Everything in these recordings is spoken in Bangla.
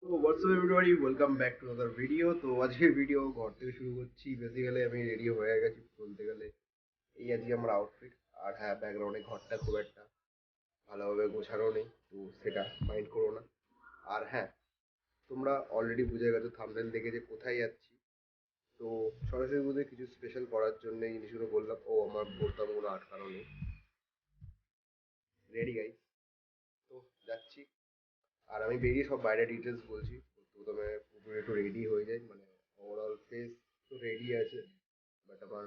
তো WhatsApp everybody welcome back to other video. তো আজকের ভিডিও ঘর থেকে শুরু করছি। বেসিক্যালি আমি রেডি হয়ে গেছি বলতে গেলে। এই আজকে আমার আউটফিট। আর হ্যাঁ, ব্যাকগ্রাউন্ডে ঘরটা খুব একটা ভালোভাবে গোছানো নেই, তো সেটা মাইন্ড করো না। আর হ্যাঁ, তোমরা অলরেডি বুঝে গেছো থাম্বনেল দেখে যে কোথায় যাচ্ছি। তো সরস্বতী পুজোয় কিছু স্পেশাল করার জন্য এই জিনিসগুলো বললাম। ও আমার বলতাম কোনো আটকানো নেই। রেডি গাইস, তো যাচ্ছি। আর আমি বেরিয়ে সব বাইরে ডিটেলস বলছি। প্রথমে পুরো একটু রেডি হয়ে যাই, মানে ওভারঅল ফেস তো রেডি আছে, বাট আমার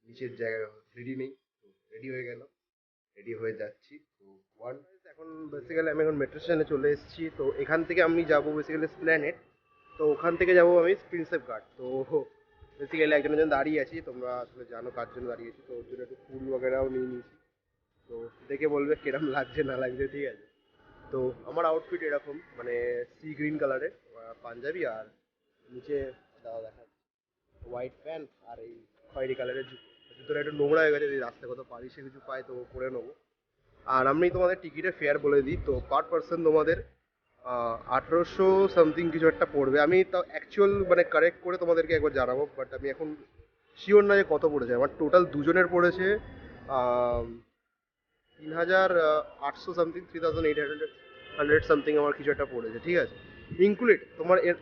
নিচের জায়গা রেডি নেই। তো রেডি হয়ে গেল, রেডি হয়ে যাচ্ছি। তো ওয়ান এখন বেসিক্যালি আমি এখন মেট্রো স্টেশনে চলে এসেছি। তো এখান থেকে আমি যাব বেসিক্যালি স্প্ল্যানেড। তো ওখান থেকে যাব আমি প্রিন্সেপ ঘাট। তো বেসিক্যালি একজন একজন দাঁড়িয়ে আছি, তোমরা আসলে জানো কার জন্য দাঁড়িয়ে আছি। তো ওর জন্য একটু ফুল বগেরাও নিয়ে নিয়েছি। তো দেখে বলবে কিরম লাগছে না লাগছে, ঠিক আছে। তো আমার আউটফিট এরকম, মানে সি গ্রিন কালারের পাঞ্জাবি, আর নিচে দাও দেখা হোয়াইট প্যান্ট, আর এই খয়েরি কালারের জুতোটা একটু নোংরা হয়ে গেছে, যদি রাস্তায় কোথাও পারি সে কিছু পাই তো পরে নেবো। আর আমি তোমাদের টিকিটের ফেয়ার বলে দিই। তো পার পার্সন তোমাদের 1800 সামথিং কিছু একটা পড়বে। আমি তাও অ্যাকচুয়াল মানে কারেক্ট করে তোমাদেরকে একবার জানাবো, বাট আমি এখন শিওর না যে কত পড়েছে। আমার টোটাল দুজনের পড়েছে 3800 সামথিং, 3800 সামথিং আমার কিছু একটা পড়েছে, ঠিক আছে। ইনক্লুড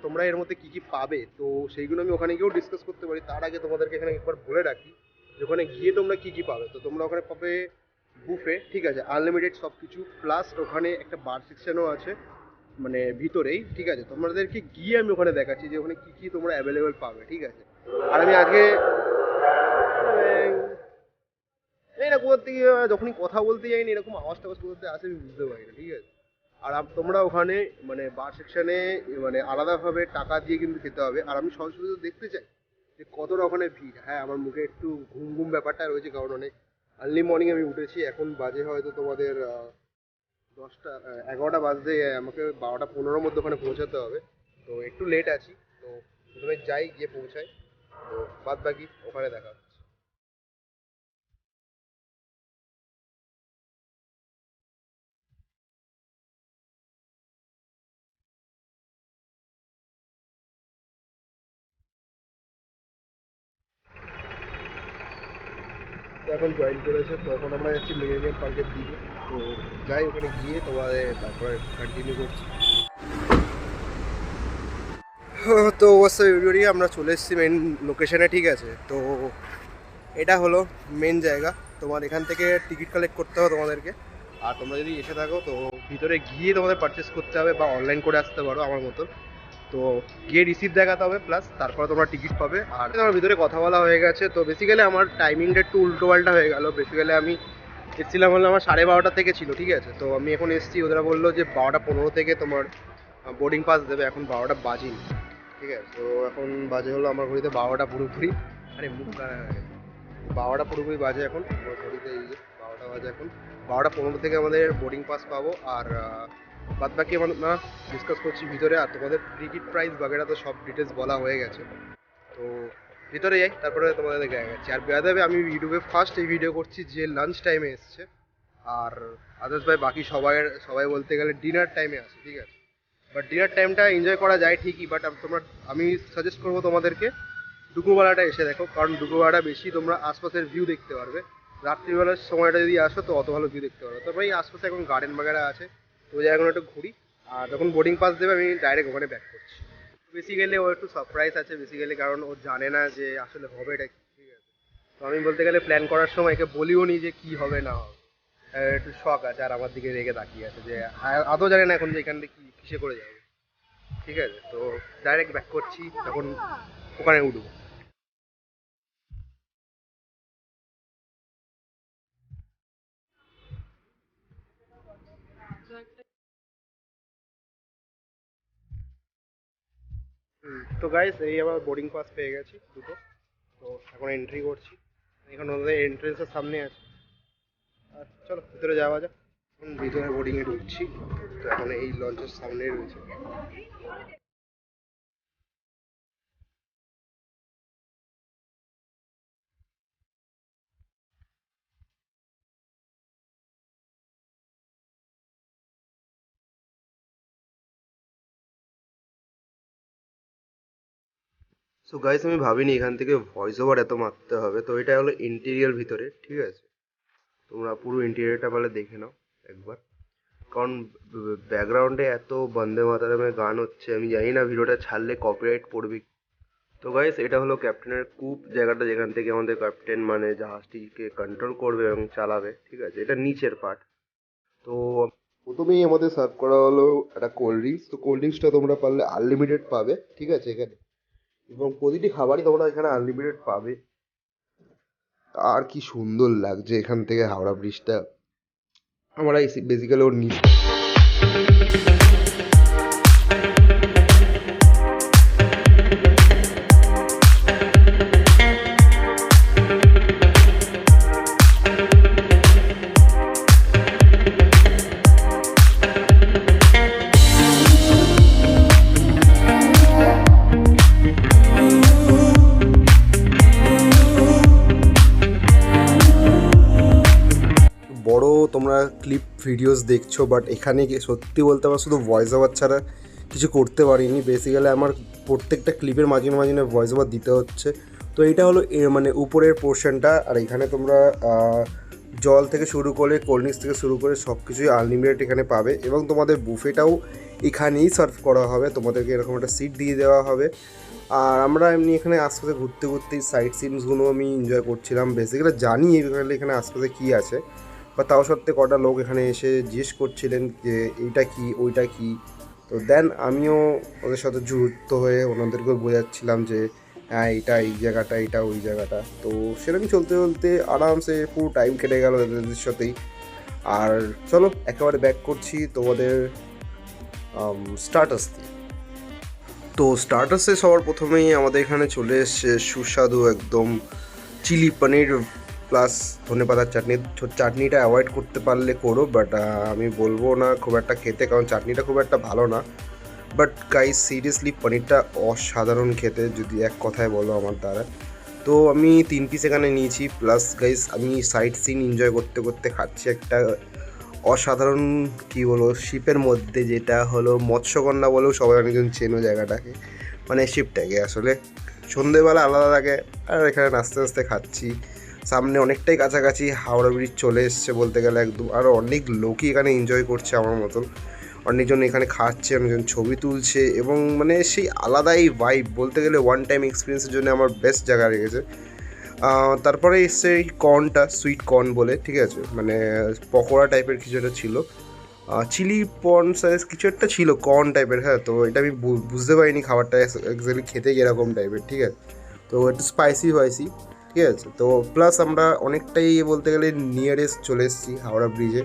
তোমরা এর মধ্যে কি কি পাবে, তো সেইগুলো আমি ওখানে গিয়েও ডিসকাস করতে পারি। তার আগে তোমাদেরকে এখানে একবার বলে রাখি যে ওখানে গিয়ে তোমরা কি কি পাবে। তো তোমরা ওখানে পাবে বুফে, ঠিক আছে, আনলিমিটেড সব কিছু, প্লাস ওখানে একটা বার সেকশনও আছে, মানে ভিতরেই, ঠিক আছে। তোমাদেরকে গিয়ে আমি ওখানে দেখাচ্ছি যে ওখানে কি কি তোমরা অ্যাভেলেবেল পাবে, ঠিক আছে। আর আমি আজকে এই না কোথা থেকে যখনই কথা বলতে যাই না এরকম আওয়াজ টাওয়াজ কোথা থেকে আসে আমি বুঝতে পারি না, ঠিক আছে। আর তোমরা ওখানে মানে বার সেকশনে মানে আলাদাভাবে টাকা দিয়ে কিন্তু খেতে হবে। আর আমি সরাসরি তো দেখতে চাই যে কতটা ওখানে ভিড়। হ্যাঁ, আমার মুখে একটু ঘুম ঘুম ব্যাপারটা রয়েছে, কারণ অনেক আর্লি মর্নিং আমি উঠেছি। এখন বাজে হয়তো তোমাদের 10টা 11টা বাজতে, আমাকে 12টা 15-র মধ্যে ওখানে পৌঁছাতে হবে। তো একটু লেট আছি। তো প্রথমে যাই, গিয়ে পৌঁছাই। তো বাদ বাকি ওখানে দেখা হচ্ছে। তো এখন জয়েন করেছে, তো এখন আমরা যাচ্ছি মিলেনিয়াম পার্কের দিকে। তো যাই ওখানে গিয়ে তোমাদের তারপরে কন্টিনিউ করছি। তো অবশ্যই এভরিবডি আমরা চলে এসেছি মেন লোকেশনে, ঠিক আছে। তো এটা হলো মেন জায়গা। তোমার এখান থেকে টিকিট কালেক্ট করতে হবে তোমাদেরকে। আর তোমরা যদি এসে থাকো তো ভিতরে গিয়ে তোমাদের পারচেস করতে হবে, বা অনলাইন করে আসতে পারো আমার মতন। তো গিয়ে রিসিপ্ট দেখাতে হবে, প্লাস তারপরে তোমরা টিকিট পাবে। আর আমার ভিতরে কথা বলা হয়ে গেছে। তো বেসিক্যালি আমার টাইমিংটা একটু উল্টো পাল্টা হয়ে গেল। বেসিক্যালি আমি এসেছিলাম হলো আমার 12:30 থেকে ছিল, ঠিক আছে। তো আমি এখন এসেছি, ওরা বললো যে 12টা 15 থেকে তোমার বোর্ডিং পাস দেবে। এখন 12টা বাজিনি, ঠিক আছে। তো এখন বাজে হলো আমার ঘড়িতে 12টা পুরোপুরি। আরে মুখ কানা হয়ে গেছে। 12টা পুরোপুরি বাজে এখন আমার ঘড়িতে, এই যে 12টা বাজে এখন। 12টা 15 থেকে আমাদের বোর্ডিং পাস পাবো। আর বাদ বাকি আমরা ডিসকাস করছি ভিতরে। আর তোমাদের টিকিট প্রাইস বাগেরা তো সব ডিটেলস বলা হয়ে গেছে। তো ভিতরে যাই, তারপরে তোমাদের দেখা যাচ্ছে। আর বেয়াদবে আমি ইউটিউবে ফার্স্ট এই ভিডিও করছি যে লাঞ্চ টাইমে এসছে। আর আদার্স ভাই বাকি সবাই সবাই বলতে গেলে ডিনার টাইমে আসে, ঠিক আছে। বাট ডিনার টাইমটা এনজয় করা যায় ঠিকই, বাট তোমরা আমি সাজেস্ট করবো তোমাদেরকে দুপুরবেলাটা এসে দেখো, কারণ দুপুরবেলাটা বেশি তোমরা আশপাশের ভিউ দেখতে পারবে। রাত্রিবেলার সময়টা যদি আসো তো অত ভালো ভিউ দেখতে পারবে। তবে এই আশপাশে এখন গার্ডেন বাগেরা আছে, তো ওই জায়গাগুলো একটু ঘুরি। আর যখন বোর্ডিং পাস দেবে আমি ডাইরেক্ট ওখানে ব্যাক করছি। বেসিক্যালি ও একটু সারপ্রাইজ আছে, বেসিক্যালি কারণ ও জানে না যে আসলে হবে এটা কি, ঠিক আছে। তো আমি বলতে গেলে প্ল্যান করার সময় একে বলিও নি যে কি হবে না হবে। একটু শখ আছে, আর আমার দিকে রেগে তাকিয়ে আছে যে আদৌ জানে না এখন যে এখান থেকে কিসে করে যাবে, ঠিক আছে। তো ডাইরেক্ট ব্যাক করছি, তখন ওখানে উঠবো। তো গাইস, এই আমার বোর্ডিং পাস পেয়ে গেছি দুটো। তো এখন এন্ট্রি করছি। এখন ওদের এন্ট্রেন্সের সামনে আছে। আর চলো ভিতরে যাওয়া যাক। এখন ভিতরে বোর্ডিংয়ে ঢুকছি। তো এখন এই লঞ্চের সামনেই রয়েছে। সো গাইস, আমি ভাবিনি এখান থেকে ভয়েস ওভার এত মারতে হবে। তো এটা হলো ইন্টেরিয়ার ভিতরে, ঠিক আছে? তোমরা পুরো ইন্টেরিয়রটা পারলে দেখে নাও একবার, কারণ ব্যাকগ্রাউন্ডে এত বন্দে মাতারামের গান হচ্ছে, আমি জানি না ভিডিওটা ছাড়লে কপিরাইট পড়বে। তো গাইস, এটা হলো ক্যাপ্টেনের কূপ, জায়গাটা যেখান থেকে আমাদের ক্যাপ্টেন মানে জাহাজটিকে কন্ট্রোল করবে এবং চালাবে, ঠিক আছে? এটা নিচের পার্ট। তো প্রথমেই আমাদের সার্ভ করা হলো একটা কোল্ড ড্রিঙ্কস। তো কোল্ড ড্রিঙ্কসটা তোমরা পারলে আনলিমিটেড পাবে, ঠিক আছে এখানে, এবং প্রতিটি খাবারই তোমরা এখানে আনলিমিটেড পাবে। আর কি সুন্দর লাগছে এখান থেকে হাওড়া ব্রিজটা। আমরা বেসিক্যালি ওর নিচ বড় তোমরা ক্লিপ ভিডিওস দেখছো, বাট এখানে সত্যি বলতে আমার শুধু ভয়েস ওভার ছাড়া কিছু করতে পারিনি। বেসিক্যালি আমার প্রত্যেকটা ক্লিপের মাঝে মাঝে ভয়েস ওভার দিতে হচ্ছে। তো এইটা হলো মানে উপরের পোর্শনটা। আর এখানে তোমরা জল থেকে শুরু করে কোল্ড ড্রিঙ্কস থেকে শুরু করে সব কিছুই আনলিমিটেড এখানে পাবে, এবং তোমাদের বুফেটাও এখানেই সার্ভ করা হবে। তোমাদেরকে এরকম একটা সিট দিয়ে দেওয়া হবে। আর আমরা এমনি এখানে আশপাশে ঘুরতে ঘুরতে সাইট সিনসগুলো আমি এনজয় করছিলাম। বেসিক্যালি জানি এখানে আশপাশে কী আছে, বা তাও সত্ত্বে কটা লোক এখানে এসে জিজ্ঞেস করছিলেন যে এইটা কি ওইটা কি। তো দেন আমিও ওদের সাথে যুক্ত হয়ে ওনাদেরকেও বোঝাচ্ছিলাম যে হ্যাঁ এইটা এই জায়গাটা, এটা ওই জায়গাটা। তো সেরকম চলতে চলতে আরামসে পুরো টাইম কেটে গেল এদের সাথেই। আর চলো একেবারে ব্যাক করছি তোমাদের স্টার্টার্স দিয়ে। তো স্টার্টার্সে সবার প্রথমেই আমাদের এখানে চলে এসছে সুস্বাদু একদম চিলি পনির প্লাস ধনেপাতার চাটনি। চাটনিটা অ্যাভয়েড করতে পারলে করো, বাট আমি বলবো না খুব একটা খেতে, কারণ চাটনিটা খুব একটা ভালো না। বাট গাইস সিরিয়াসলি পনিরটা অসাধারণ খেতে, যদি এক কথায় বলো আমার দ্বারা। তো আমি 3 পিস এখানে নিয়েছি, প্লাস গাইস আমি সাইট সিন এনজয় করতে করতে খাচ্ছি একটা অসাধারণ কী বলো শিপের মধ্যে, যেটা হলো মৎস্যকন্যা বলেও সবাই অনেকজন চেনো জায়গাটাকে, মানে শিপটাকে আসলে সন্ধেবেলা আলাদা লাগে। আর এখানে আস্তে আস্তে খাচ্ছি, সামনে অনেকটাই কাছাকাছি হাওড়া ব্রিজ চলে এসছে বলতে গেলে একদম। আরও অনেক লোকই এখানে এনজয় করছে আমার মতন, অনেকজন এখানে খাচ্ছে, অনেকজন ছবি তুলছে, এবং মানে সেই আলাদাই ভাইব বলতে গেলে ওয়ান টাইম এক্সপিরিয়েন্সের জন্য আমার বেস্ট জায়গা রেখেছে। তারপরে এসছে এই কর্নটা, সুইট কর্ন বলে, ঠিক আছে, মানে পকোড়া টাইপের কিছু একটা ছিল, চিলি পর্ন সাইজ কিছু একটা ছিল, কর্ন টাইপের। হ্যাঁ, তো এটা আমি বুঝতে পারিনি খাবারটা এক্স্যাক্টলি খেতে কীরকম টাইপের, ঠিক আছে। তো একটু স্পাইসি হয়েছি, ঠিক আছে। তো প্লাস আমরা অনেকটাই বলতে গেলে নিয়ারেস্ট চলে এসেছি হাওড়া ব্রিজে।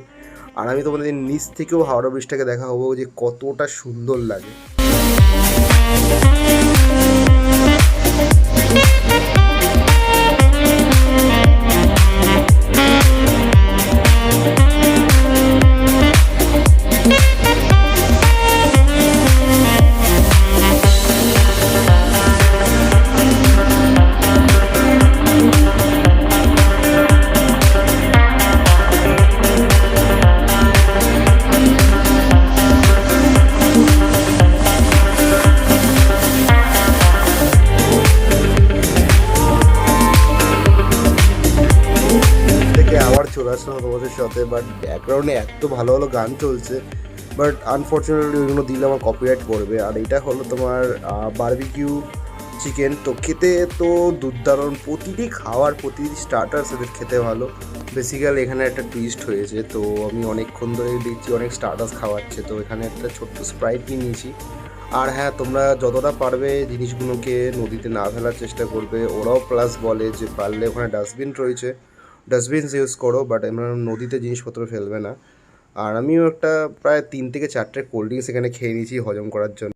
আর আমি তোমাদের নিচ থেকেও হাওড়া ব্রিজটাকে দেখা হবো যে কতটা সুন্দর লাগে। আবার চলে আসলাম তোমাদের সাথে, বাট ব্যাকগ্রাউন্ডে এত ভালো ভালো গান চলছে, বাট আনফর্চুনেটলি ওইগুলো দিলে আমার কপিরাইট করবে। আর এটা হলো তোমার বারবিকিউ চিকেন। তো খেতে তো দুর্দারুণ, প্রতিটি খাওয়ার প্রতিটি স্টার্টার্স এদের খেতে ভালো। বেসিক্যালি এখানে একটা টুইস্ট হয়েছে, তো আমি অনেকক্ষণ ধরে দেখছি অনেক স্টার্টার্স খাওয়াচ্ছে, তো এখানে একটা ছোট্ট স্প্রাইট নিয়ে নিয়েছি। আর হ্যাঁ, তোমরা যতটা পারবে জিনিসগুলোকে নদীতে না ফেলার চেষ্টা করবে। ওরাও প্লাস বলে যে পারলে ওখানে ডাস্টবিন রয়েছে, ডাস্টবিনস ইউজ করো, বাট আমরা নদীতে জিনিসপত্র ফেলবে না। আর আমিও একটা প্রায় 3 থেকে 4টে কোল্ড ড্রিঙ্কস এখানে খেয়ে নিয়েছি হজম করার জন্য।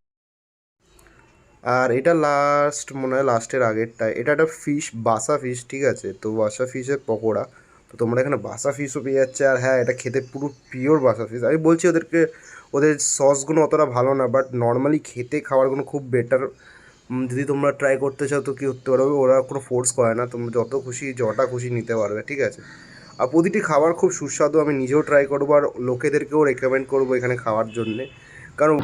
আর এটা লাস্ট মনে হয় লাস্টের আগেরটা, এটা একটা ফিশ, বাসা ফিশ, ঠিক আছে। তো বাসা ফিশের পকোড়া, তো তোমরা এখানে বাসা ফিশও পেয়ে যাচ্ছে। আর হ্যাঁ, এটা খেতে পুরো পিওর বাসা ফিশ। আমি বলছি ওদেরকে ওদের সসগুলো অতটা ভালো না, বাট নর্মালি খেতে খাবারগুলো খুব বেটার। যদি তোমরা ট্রাই করতে চাও তো কী করতে পারবে, ওরা কোনো ফোর্স করে না, তোমরা যত খুশি যটা খুশি নিতে পারবে, ঠিক আছে। আর প্রতিটি খাবার খুব সুস্বাদু, আমি নিজেও ট্রাই করবো আর লোকেদেরকেও রেকমেন্ড করবো এখানে খাওয়ার জন্যে, কারণ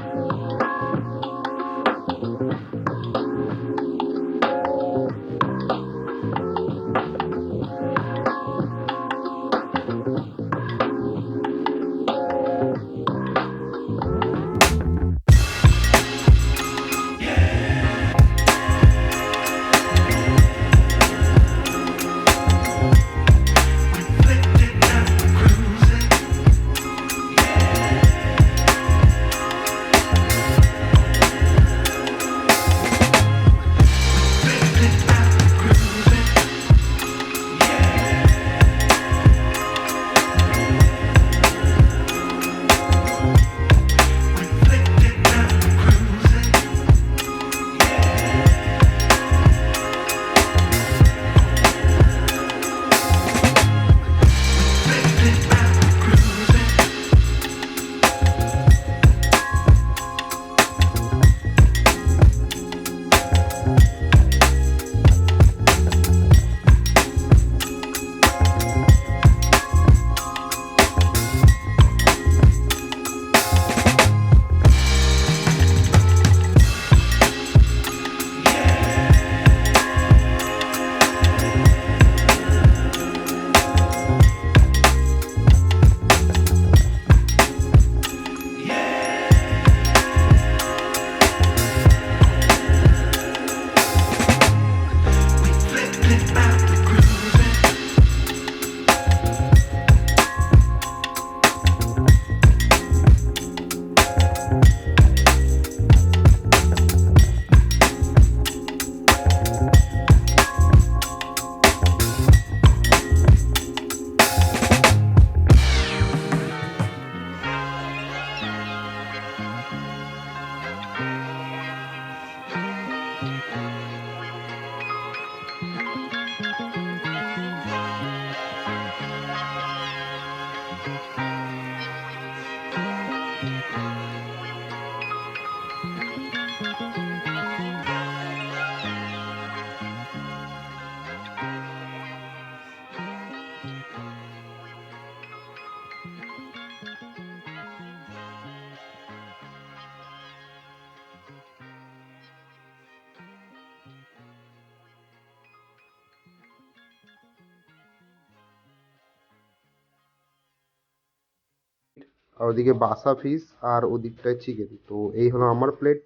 আর ওদিকে বাসা ফিশ আর ওদিকটায় চিকেন। তো এই হলো আমার প্লেট।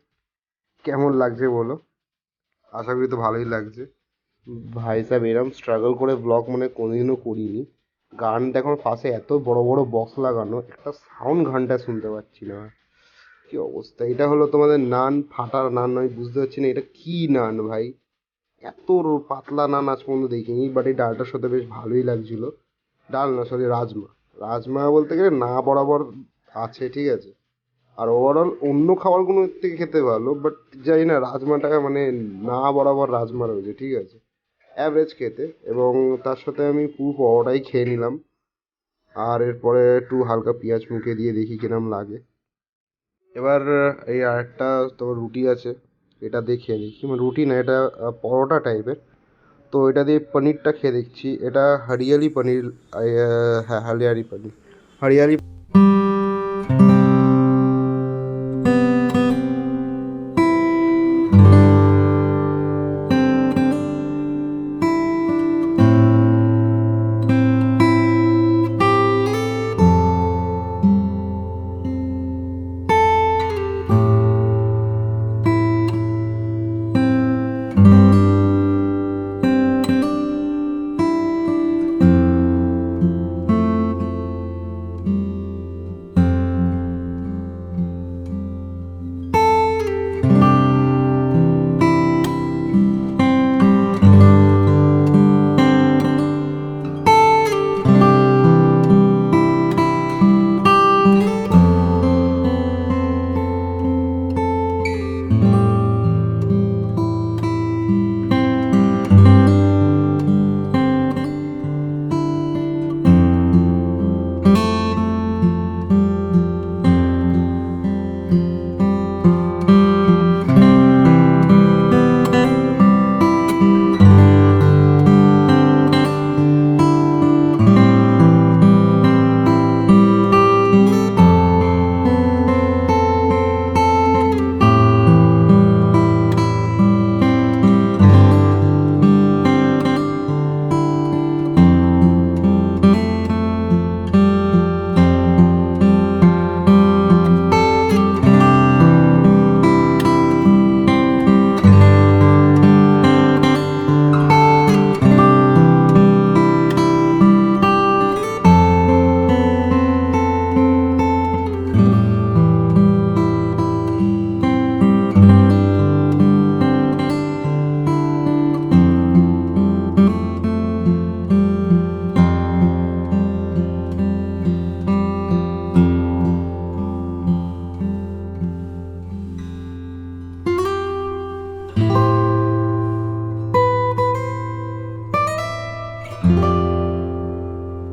কেমন লাগছে বলো? আশা করি তো ভালোই লাগছে। ভাই সাহেব এরম স্ট্রাগল করে ব্লগ মানে কোনোদিনও করিনি। গান দেখো পাশে এত বড় বড় বক্স লাগানো, একটা সাউন্ড ঘন্টা শুনতে পাচ্ছি না। কি অবস্থা! এটা হলো তোমাদের নান, ফাটা নান, আমি বুঝতে পারছি না এটা কি নান ভাই। এত পাতলা নান আজ পর্যন্ত দেখিনি, বাট এই ডালটার সাথে বেশ ভালোই লাগছিল। ডাল না, সরি, রাজমা। রাজমা বলতে গেলে না বরাবর আছে, ঠিক আছে। আর ওভারঅল অন্য খাবারগুলো এর থেকে খেতে ভালো, বাট জানি না রাজমাটা মানে না বরাবর রাজমা রয়েছে, ঠিক আছে। অ্যাভারেজ খেতে। এবং তার সাথে আমি পুরো পরোটাই খেয়ে নিলাম। আর এরপরে একটু হালকা পেঁয়াজ মুখে দিয়ে দেখি কিরম লাগে। এবার এই আরেকটা তোমার রুটি আছে, এটা দিয়ে খেয়ে দেখি। মানে রুটি না, এটা পরোটা টাইপের। তো এটা দিয়ে পনিরটা খেয়ে দেখছি। এটা হরিয়ালি পনির। হ্যাঁ, হরিয়ালি পনির, হরিয়ালি।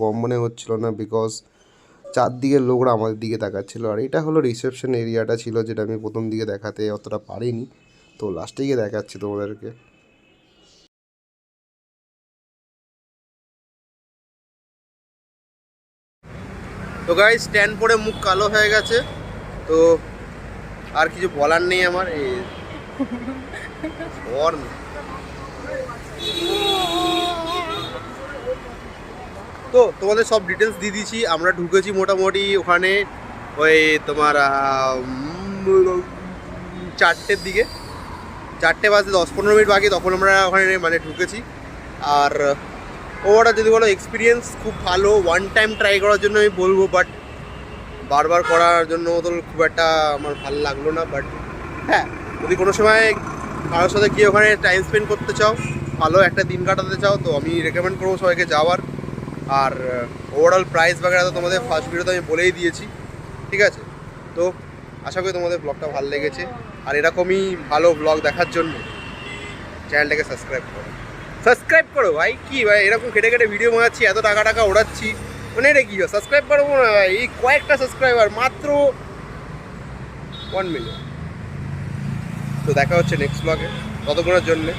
কম মনে হচ্ছিল না, বিকজ চারদিকের লোকরা আমাদের দিকে তাকাচ্ছিল। আর এটা হলো রিসেপশন এরিয়াটা ছিল, যেটা আমি প্রথম দিকে দেখাতে অতটা পারিনি। তো লাস্টে গিয়ে দেখাচ্ছি তোমাদেরকে। তো গাইস, স্ট্যান্ড পরে মুখ কালো হয়ে গেছে, তো আর কিছু বলার নেই আমার। এই তো তোমাদের সব ডিটেলস দিয়ে দিয়েছি। আমরা ঢুকেছি মোটামুটি ওখানে ওই তোমার 4টের দিকে, 4টে বাজে 10-15 মিনিট বাকি, তখন আমরা ওখানে মানে ঢুকেছি। আর ওটা যদি বলো এক্সপিরিয়েন্স খুব ভালো, ওয়ান টাইম ট্রাই করার জন্য আমি বলবো, বাট বারবার করার জন্য তো খুব একটা আমার ভালো লাগলো না। বাট হ্যাঁ, যদি কোনো সময় কারোর সাথে গিয়ে ওখানে টাইম স্পেন্ড করতে চাও, ভালো একটা দিন কাটাতে চাও, তো আমি রেকমেন্ড করবো সবাইকে যাওয়ার। আর ওভারঅল প্রাইস বাগেরা তো তোমাদের ফার্স্ট ভিডিওতে আমি বলেই দিয়েছি, ঠিক আছে। তো আশা করি তোমাদের ব্লগটা ভালো লেগেছে। আর এরকমই ভালো ব্লগ দেখার জন্য চ্যানেলটাকে সাবস্ক্রাইব করো ভাই। কি ভাই, এরকম খেটে খেটে ভিডিও বানাচ্ছি, এত টাকা ওড়াচ্ছি, মানে এটা কী হয়? সাবস্ক্রাইব করবো না ভাই, এই কয়েকটা সাবস্ক্রাইবার মাত্র 1 মিলিয়ন। তো দেখা হচ্ছে নেক্সট ব্লগে, ততক্ষণের জন্যে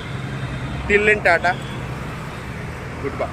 till then tata, good by.